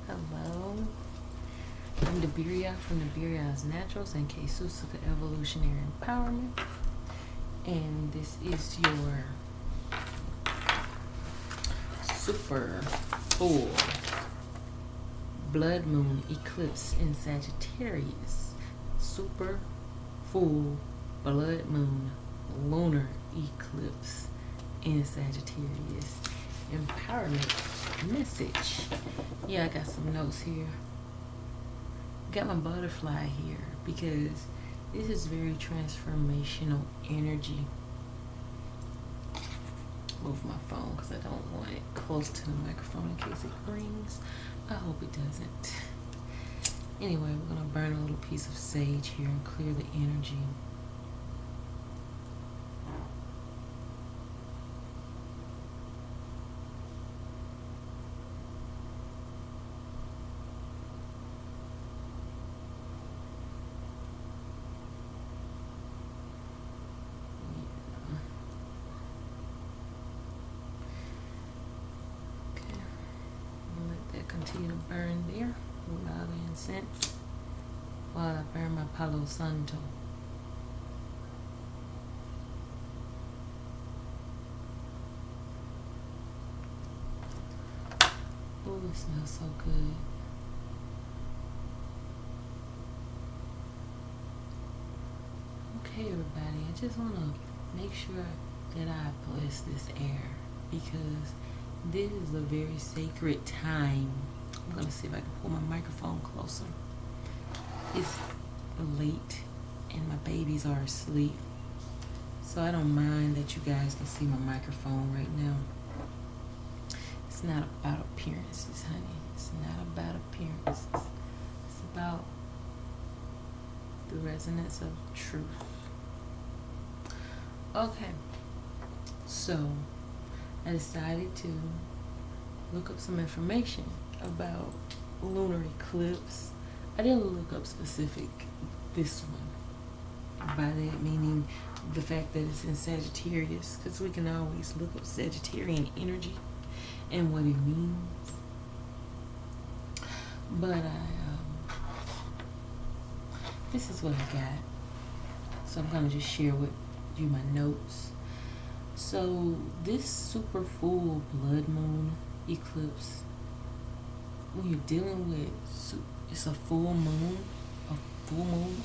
Hello, I'm Debiria from Debiria's Naturals and Jesus of the Evolutionary Empowerment, and this is your super full blood moon eclipse in Sagittarius. Super full blood moon lunar eclipse in Sagittarius. Empowerment message. Yeah, I got some notes here. Got my butterfly here because this is very transformational energy. Move my phone because I don't want it close to the microphone in case it rings. I hope it doesn't. Anyway, we're going to burn a little piece of sage here and clear the energy. Continue to burn there with my other incense while I burn my Palo Santo. Oh, it smells so good. Okay, everybody, I just want to make sure that I bless this air because this is a very sacred time. I'm going to see if I can pull my microphone closer. It's late and my babies are asleep, so I don't mind that you guys can see my microphone right now. It's not about appearances, honey. It's not about appearances. It's about the resonance of truth. Okay, so I decided to look up some information about lunar eclipse. I didn't look up specific this one. By that meaning the fact that it's in Sagittarius, because we can always look up Sagittarian energy and what it means. But this is what I got. So I'm gonna just share with you my notes. So this super full blood moon eclipse, when you're dealing with, it's a full moon,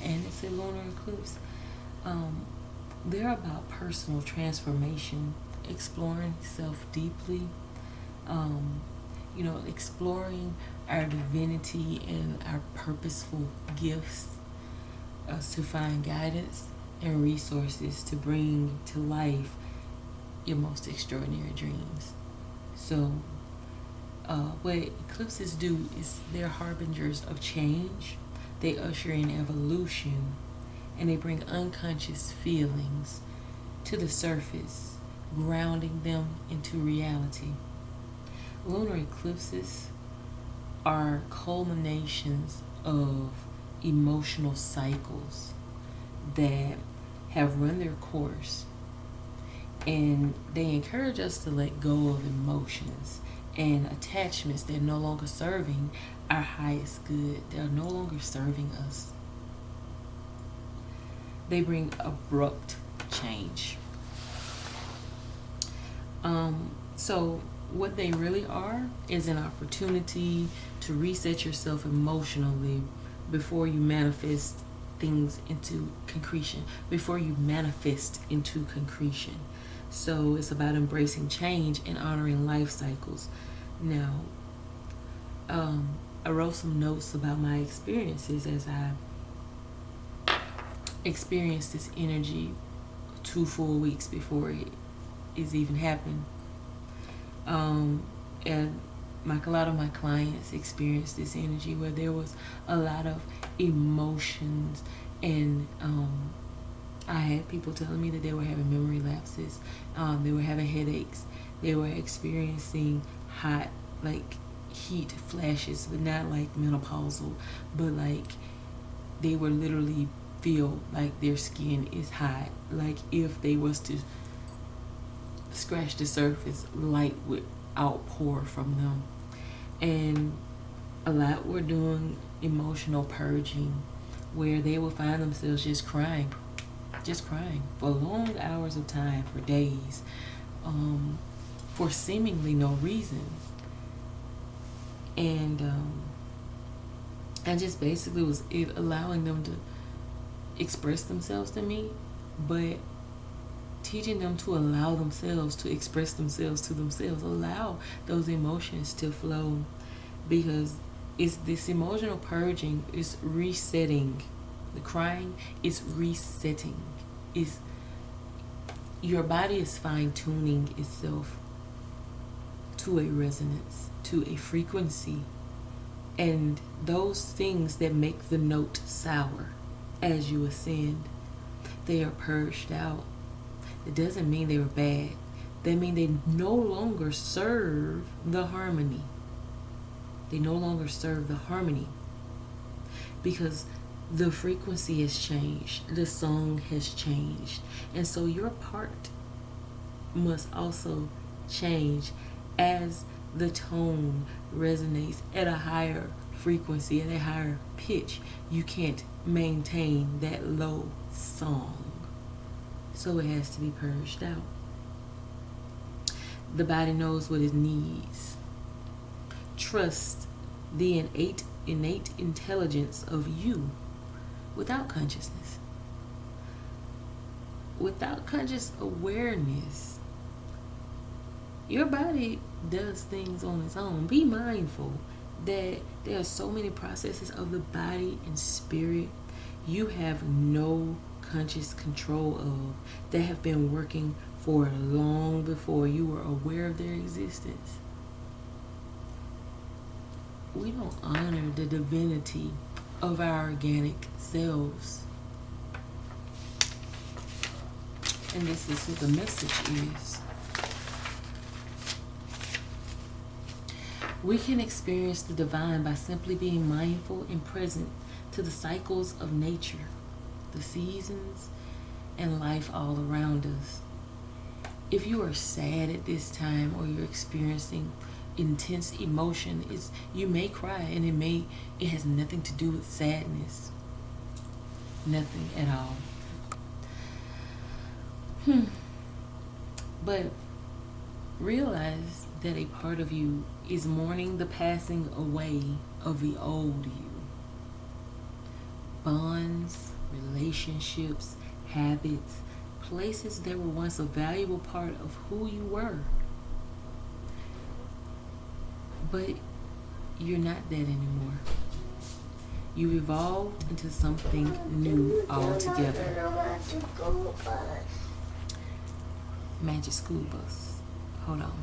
and it's a lunar eclipse. They're about personal transformation, exploring self deeply, exploring our divinity and our purposeful gifts, to find guidance and resources to bring to life your most extraordinary dreams. So what eclipses do is they're harbingers of change. They usher in evolution, and they bring unconscious feelings to the surface, grounding them into reality. Lunar eclipses are culminations of emotional cycles that have run their course, and they encourage us to let go of emotions and attachments that are no longer serving our highest good. They're no longer serving us. They bring abrupt change. So what they really are is an opportunity to reset yourself emotionally before you manifest things into concretion, So it's about embracing change and honoring life cycles. Now, I wrote some notes about my experiences as I experienced this energy 2 full weeks before it is even happening. And a lot of my clients experienced this energy where there was a lot of emotions, and I had people telling me that they were having memory lapses, they were having headaches, they were experiencing hot, like heat flashes, but not like menopausal, but like they were literally feel like their skin is hot, like if they was to scratch the surface, light would outpour from them. And A lot were doing emotional purging, where they will find themselves just crying for long hours of time, for days, for seemingly no reason. And I just basically was allowing them to express themselves to me, but teaching them to allow themselves to express themselves to themselves, allow those emotions to flow, because it's this emotional purging is resetting. The crying is resetting. Is your body is fine-tuning itself to a resonance, to a frequency, and those things that make the note sour as you ascend, they are purged out. It doesn't mean they were bad. They mean they no longer serve the harmony. They no longer serve the harmony because the frequency has changed. The song has changed. And so your part must also change as the tone resonates at a higher frequency, at a higher pitch. You can't maintain that low song. So it has to be purged out. The body knows what it needs. Trust the innate intelligence of you without consciousness. Without conscious awareness, your body does things on its own. Be mindful that there are so many processes of the body and spirit you have no conscious control of that have been working for long before you were aware of their existence. We don't honor the divinity of our organic selves. And this is what the message is. We can experience the divine by simply being mindful and present to the cycles of nature, the seasons, and life all around us. If you are sad at this time or you're experiencing intense emotion, you may cry, and it has nothing to do with sadness. Nothing at all. But realize that a part of you is mourning the passing away of the old you. Bonds, relationships, habits, places that were once a valuable part of who you were. But you're not that anymore. You evolved into something new altogether. Magic school bus. Hold on.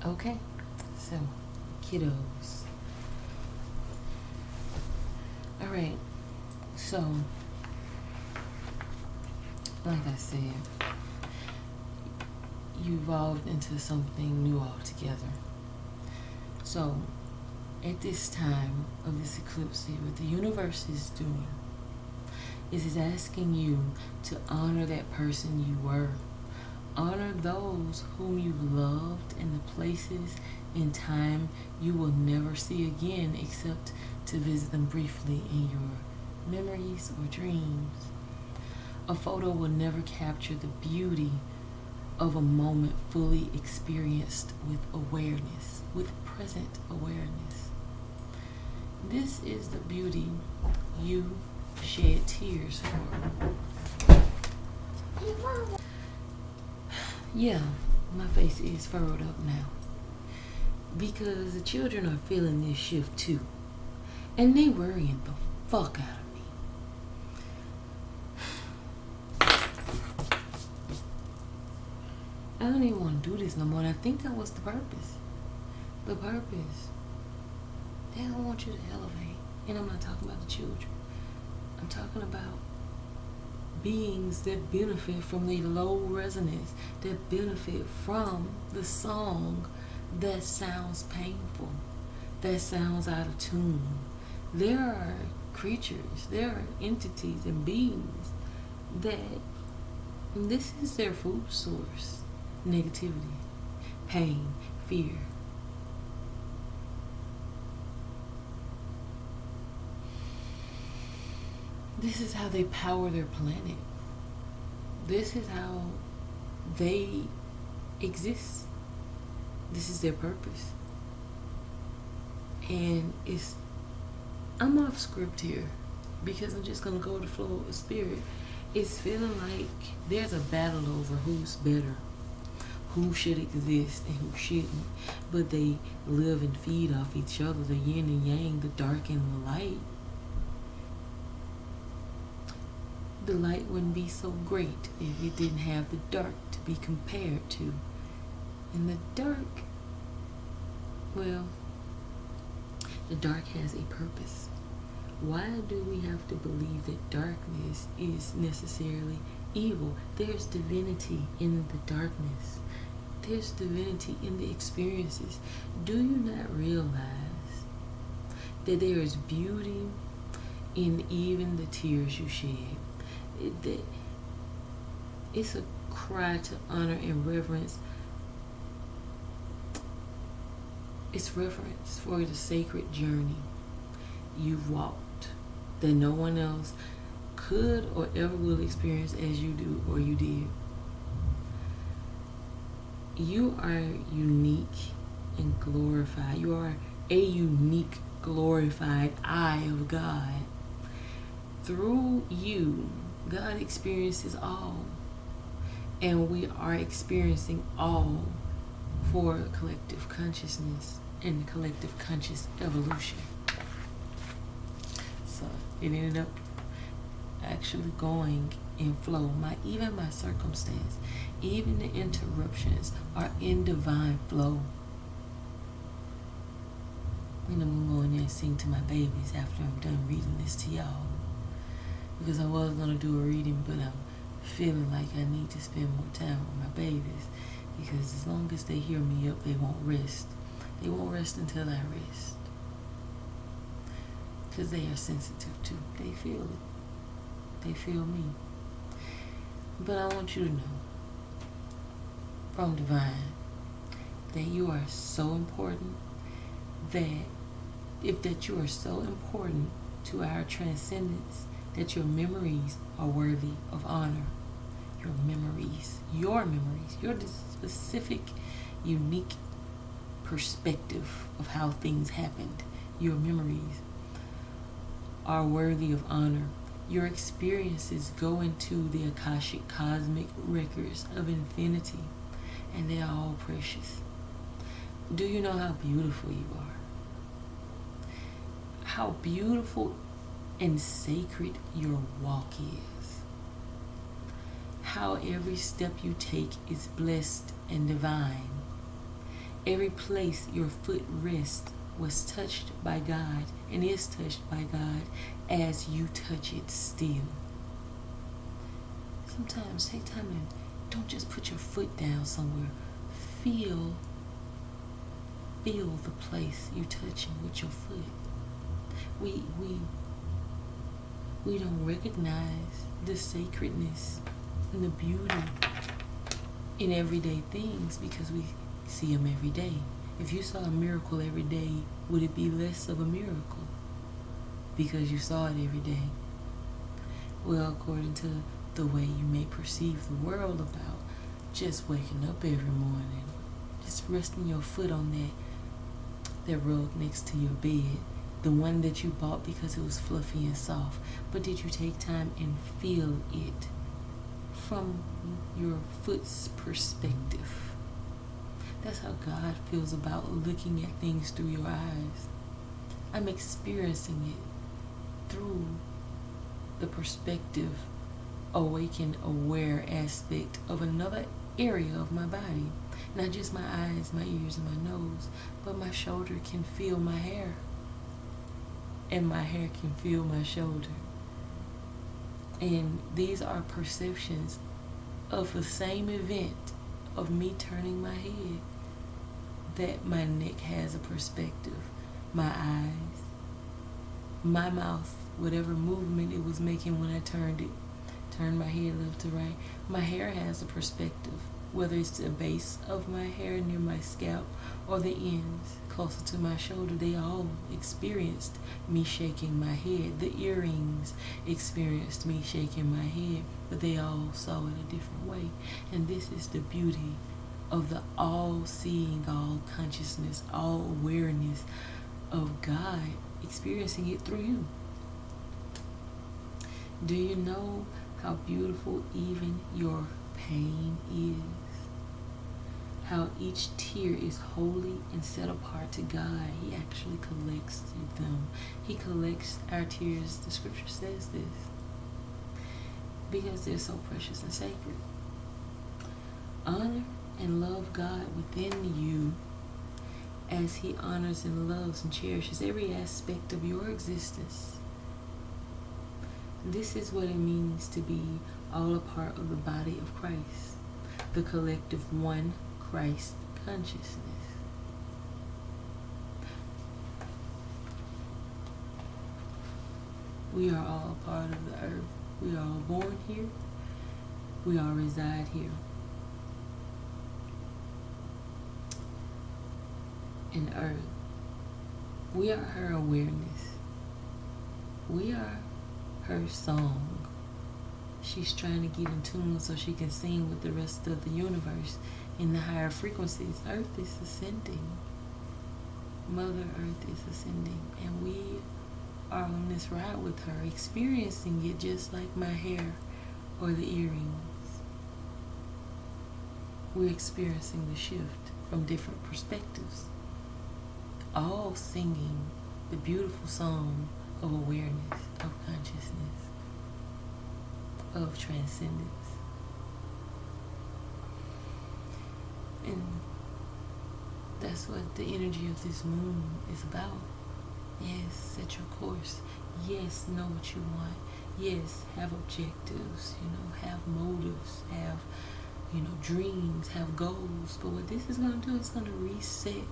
Okay, so kiddos. Alright, so like I said, you evolved into something new altogether. So at this time of this eclipse, what the universe is doing is asking you to honor that person you were. Honor those whom you loved and the places in time you will never see again except to visit them briefly in your memories or dreams. A photo will never capture the beauty of a moment fully experienced with awareness, with present awareness. This is the beauty you shed tears for. Yeah, my face is furrowed up now because the children are feeling this shift too, and they worrying the fuck out of me. I don't even want to do this no more, and I think that was the purpose. The purpose. They don't want you to elevate, and I'm not talking about the children. I'm talking about beings that benefit from the low resonance, that benefit from the song that sounds painful, that sounds out of tune. There are creatures, there are entities and beings that this is their food source. Negativity, pain, fear. This is how they power their planet. This is how they exist. This is their purpose. And I'm off script here because I'm just gonna go with the flow of spirit. It's feeling like there's a battle over who's better, who should exist and who shouldn't. But they live and feed off each other, the yin and yang, the dark and the light. The light wouldn't be so great if it didn't have the dark to be compared to. And the dark, well, the dark has a purpose. Why do we have to believe that darkness is necessarily evil? There's divinity in the darkness. There's divinity in the experiences. Do you not realize that there is beauty in even the tears you shed? It's a cry to honor and reverence. It's reverence for the sacred journey you've walked that no one else could or ever will experience as you do or you did. You are unique and glorified. You are a unique, glorified eye of God. Through you, God experiences all. And we are experiencing all for collective consciousness and collective conscious evolution. So it ended up actually going in flow. Even my circumstance, even the interruptions are in divine flow. And I'm gonna go in there and sing to my babies after I'm done reading this to y'all. Because I was gonna do a reading, but I'm feeling like I need to spend more time with my babies. Because as long as they hear me up, they won't rest. They won't rest until I rest. Because they are sensitive too. They feel it. They feel me. But I want you to know from divine that you are so important, that you are so important to our transcendence, that your memories are worthy of honor. Your memories, your specific, unique perspective of how things happened, your memories are worthy of honor. Your experiences go into the Akashic cosmic records of infinity, and they are all precious. Do you know how beautiful you are? How beautiful and sacred your walk is. How every step you take is blessed and divine. Every place your foot rests was touched by God and is touched by God as you touch it still. Sometimes take time and don't just put your foot down somewhere. Feel the place you touching with your foot. We don't recognize the sacredness and the beauty in everyday things because we see them every day. If you saw a miracle every day, would it be less of a miracle because you saw it every day? Well, according to the way you may perceive the world about just waking up every morning, just resting your foot on that rug next to your bed, the one that you bought because it was fluffy and soft. But did you take time and feel it from your foot's perspective? That's how God feels about looking at things through your eyes. I'm experiencing it through the perspective, awakened, aware aspect of another area of my body. Not just my eyes, my ears, and my nose, but my shoulder can feel my hair. And my hair can feel my shoulder. And these are perceptions of the same event of me turning my head. That my neck has a perspective. My eyes, my mouth, whatever movement it was making when I turned my head left to right. My hair has a perspective. whether it's the base of my hair near my scalp or the ends closer to my shoulder, they all experienced me shaking my head. The earrings experienced me shaking my head, but they all saw it a different way. And this is the beauty of the all-seeing, all-consciousness, all-awareness of God experiencing it through you. Do you know how beautiful even your pain is? How each tear is holy and set apart to God. He actually collects them. He collects our tears. The scripture says this because they're so precious and sacred. Honor and love God within you as He honors and loves and cherishes every aspect of your existence. This is what it means to be all a part of the body of Christ, the collective one Christ consciousness. We are all part of the earth. We are all born here. We all reside here. In earth, we are her awareness. We are her song. She's trying to get in tune so she can sing with the rest of the universe in the higher frequencies. Earth is ascending. Mother Earth is ascending, and we are on this ride with her, experiencing it just like my hair or the earrings. We're experiencing the shift from different perspectives, all singing the beautiful song of awareness, of consciousness, of transcendence. And that's what the energy of this moon is about. Yes, set your course. Yes, know what you want. Yes, have objectives, have motives, have, dreams, have goals. But what this is going to do is going to reset.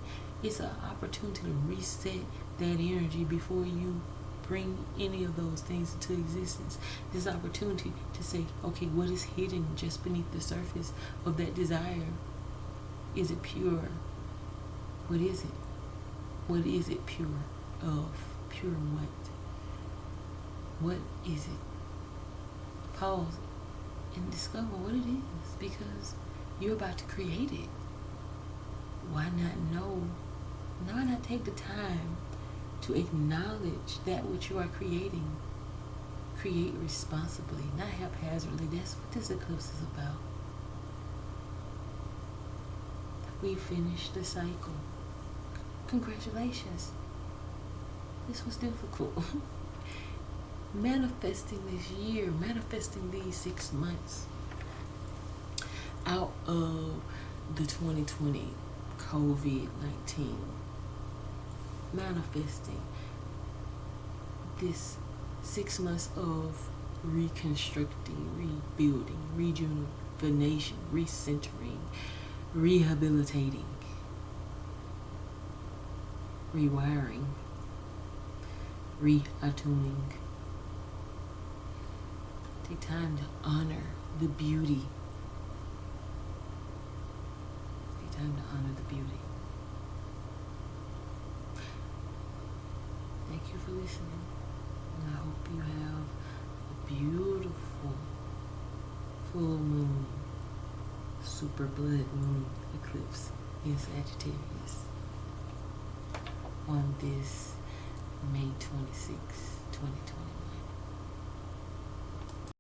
It's an opportunity to reset that energy before you bring any of those things into existence. This opportunity to say, okay, what is hidden just beneath the surface of that desire? Is it pure? What is it? What is it pure of? Pure what? What is it? Pause and discover what it is, because you're about to create it. Why not know? Why not take the time to acknowledge that which you are creating? Create responsibly, not haphazardly. That's what this eclipse is about. We finished the cycle. Congratulations. This was difficult. Manifesting this year, manifesting these 6 months out of the 2020 COVID-19. Manifesting this 6 months of reconstructing, rebuilding, rejuvenation, recentering, rehabilitating, rewiring, reattuning. Take time to honor the beauty. Take time to honor the beauty. Thank you for listening. And I hope you have a beautiful full moon, super blood moon eclipse in Sagittarius on this May 26, 2021.